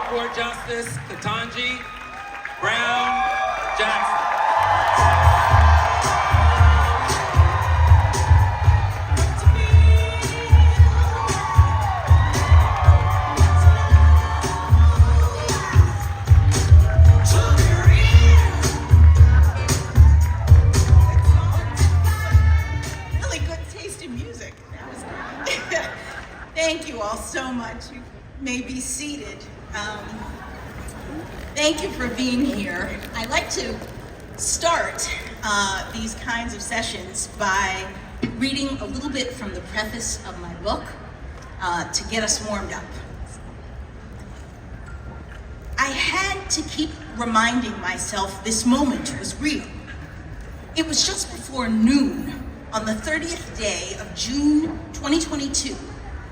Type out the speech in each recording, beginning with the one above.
Court Justice Kantanji Brown-Jackson. Thank you all so much. You may be seated. Thank you for being here. I like to start these kinds of sessions by reading a little bit from the preface of my book to get us warmed up. I had to keep reminding myself this moment was real. It was just before noon on the 30th day of June 2022,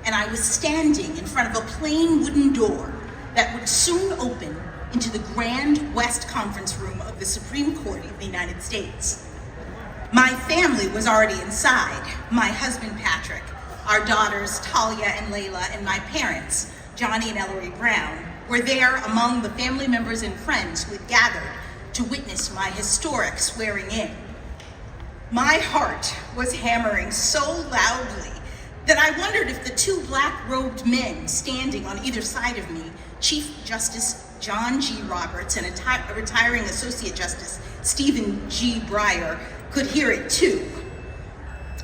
and I was standing in front of a plain wooden door that would soon open into the Grand West Conference Room of the Supreme Court of the United States. My family was already inside. My husband, Patrick, our daughters, Talia and Layla, and my parents, Johnny and Ellery Brown, were there among the family members and friends who had gathered to witness my historic swearing in. My heart was hammering so loudly that I wondered if the two black-robed men standing on either side of me, Chief Justice John G. Roberts and a retiring Associate Justice Stephen G. Breyer, could hear it too.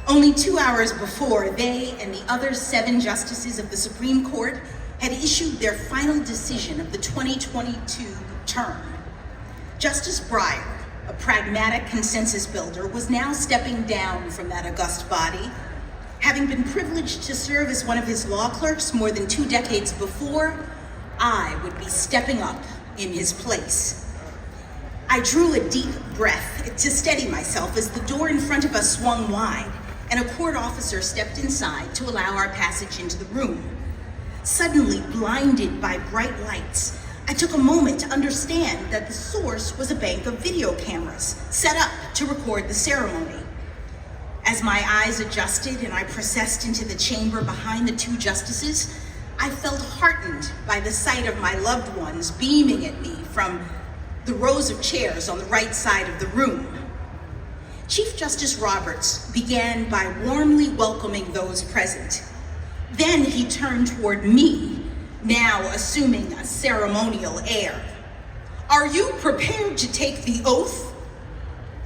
Only 2 hours before, they and the other 7 justices of the Supreme Court had issued their final decision of the 2022 term. Justice Breyer, a pragmatic consensus builder, was now stepping down from that august body. Having been privileged to serve as one of his law clerks more than 2 decades before, I would be stepping up in his place. I drew a deep breath to steady myself as the door in front of us swung wide and a court officer stepped inside to allow our passage into the room. Suddenly blinded by bright lights, I took a moment to understand that the source was a bank of video cameras set up to record the ceremony. As my eyes adjusted and I processed into the chamber behind the 2 justices, I felt heartened by the sight of my loved ones beaming at me from the rows of chairs on the right side of the room. Chief Justice Roberts began by warmly welcoming those present. Then he turned toward me, now assuming a ceremonial air. "Are you prepared to take the oath?"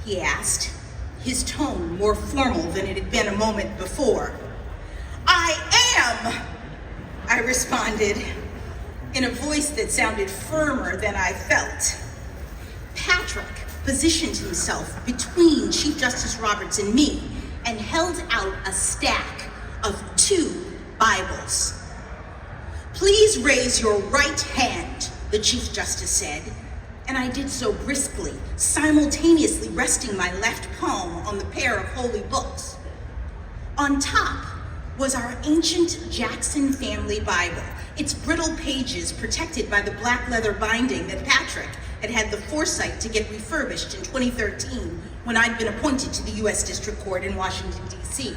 he asked, his tone more formal than it had been a moment before. "I am," I responded, in a voice that sounded firmer than I felt. Patrick positioned himself between Chief Justice Roberts and me and held out a stack of 2 Bibles. "Please raise your right hand," the Chief Justice said, and I did so briskly, simultaneously resting my left palm on the pair of holy books. On top was our ancient Jackson family Bible, its brittle pages protected by the black leather binding that Patrick had had the foresight to get refurbished in 2013 when I'd been appointed to the U.S. District Court in Washington, D.C.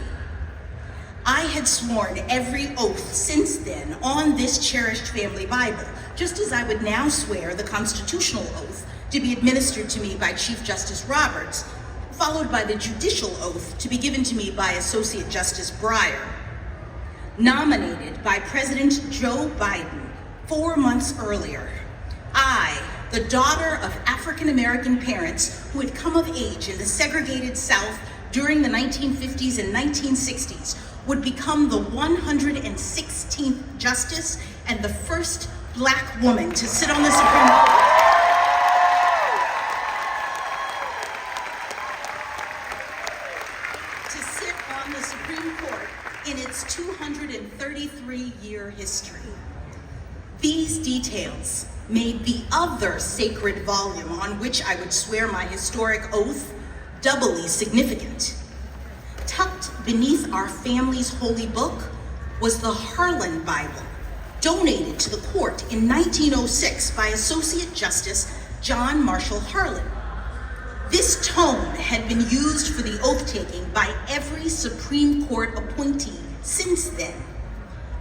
I had sworn every oath since then on this cherished family Bible, just as I would now swear the constitutional oath to be administered to me by Chief Justice Roberts, followed by the judicial oath to be given to me by Associate Justice Breyer. Nominated by President Joe Biden 4 months earlier, I, the daughter of African-American parents who had come of age in the segregated South during the 1950s and 1960s, would become the 116th Justice and the first Black woman to sit on the Supreme Court. To sit on the Supreme Court in its 233-year history. These details made the other sacred volume on which I would swear my historic oath doubly significant. Tucked beneath our family's holy book was the Harlan Bible, donated to the court in 1906 by Associate Justice John Marshall Harlan. This tome had been used for the oath-taking by every Supreme Court appointee since then.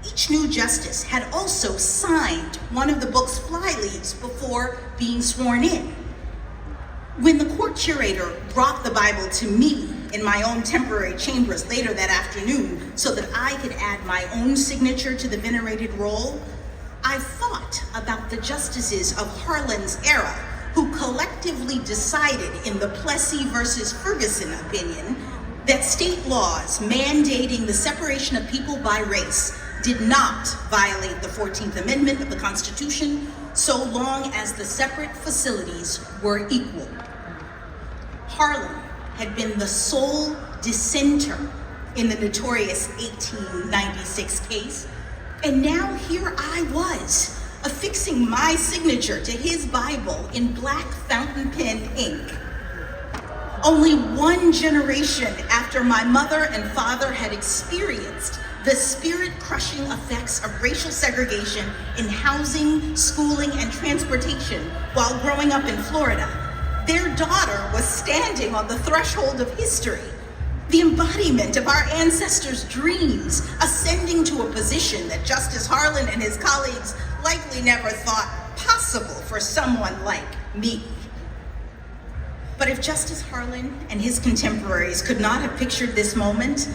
Each new justice had also signed one of the book's flyleaves before being sworn in. When the court curator brought the Bible to me in my own temporary chambers later that afternoon so that I could add my own signature to the venerated roll, I thought about the justices of Harlan's era who collectively decided in the Plessy versus Ferguson opinion that state laws mandating the separation of people by race did not violate the 14th Amendment of the Constitution so long as the separate facilities were equal. Harlan had been the sole dissenter in the notorious 1896 case, and now here I was, affixing my signature to his Bible in black fountain pen ink. Only one generation after my mother and father had experienced the spirit-crushing effects of racial segregation in housing, schooling, and transportation while growing up in Florida, their daughter was standing on the threshold of history, the embodiment of our ancestors' dreams, ascending to a position that Justice Harlan and his colleagues likely never thought possible for someone like me. But if Justice Harlan and his contemporaries could not have pictured this moment,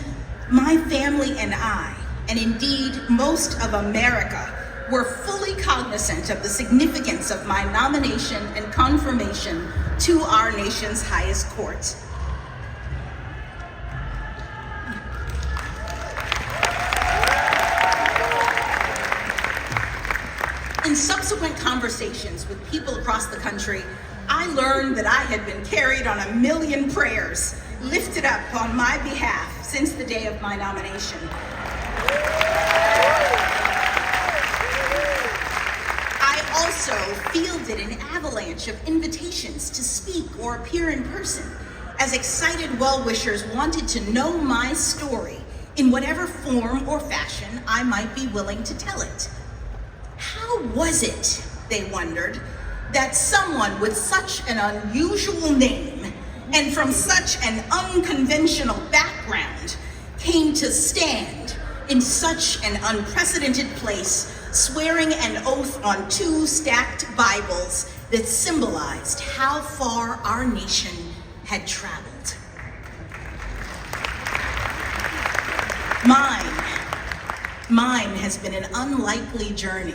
my family and I, and indeed most of America, were fully cognizant of the significance of my nomination and confirmation to our nation's highest court. In subsequent conversations with people across the country, I learned that I had been carried on a million prayers lifted up on my behalf since the day of my nomination. I also fielded an avalanche of invitations to speak or appear in person, as excited well-wishers wanted to know my story in whatever form or fashion I might be willing to tell it. How was it, they wondered, that someone with such an unusual name and from such an unconventional background came to stand in such an unprecedented place, swearing an oath on two stacked Bibles that symbolized how far our nation had traveled? Mine has been an unlikely journey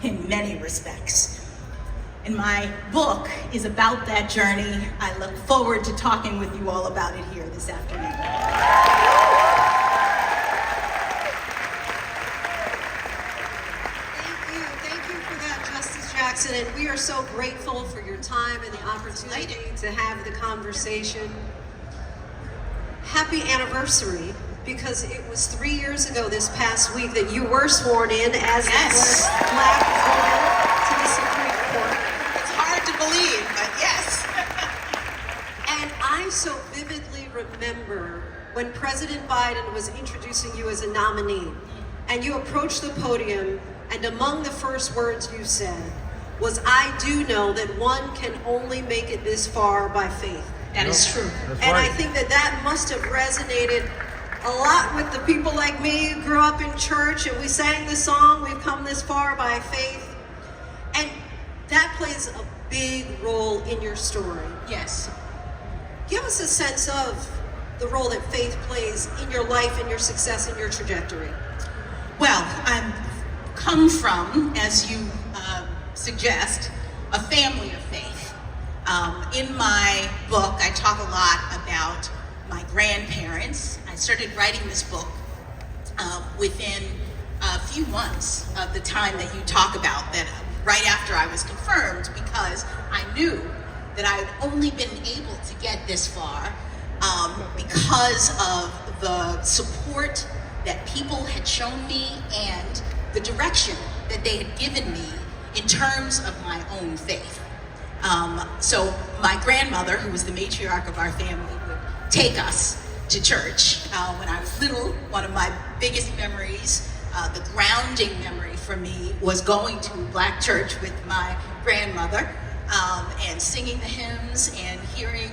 in many respects. And my book is about that journey. I look forward to talking with you all about it here this afternoon. Thank you for that, Justice Jackson, and we are so grateful for your time and the opportunity to have the conversation. Happy anniversary, because it was 3 years ago this past week that you were sworn in as the first Black woman to the Supreme Court. It's hard to believe, but yes. And I so vividly remember when President Biden was introducing you as a nominee, and you approached the podium, and among the first words you said was, "I do know that one can only make it this far by faith." That is true. And I think that must have resonated a lot with the people like me who grew up in church, and we sang the song, "We've come this far by faith." And that plays a big role in your story. Yes. Give us a sense of the role that faith plays in your life and your success and your trajectory. Well, I've come from, as you suggest, a family of faith. In my book, I talk a lot about my grandparents. I started writing this book within a few months of the time that you talk about, that right after I was confirmed, because I knew that I had only been able to get this far because of the support that people had shown me and the direction that they had given me in terms of my own faith. So my grandmother, who was the matriarch of our family, would take us to church when I was little. One of my biggest memories, the grounding memory for me, was going to Black church with my grandmother and singing the hymns and hearing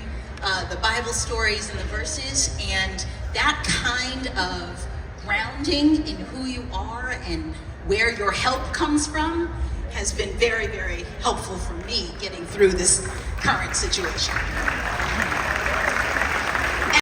the Bible stories and the verses. And that kind of grounding in who you are and where your help comes from has been very, very helpful for me getting through this current situation.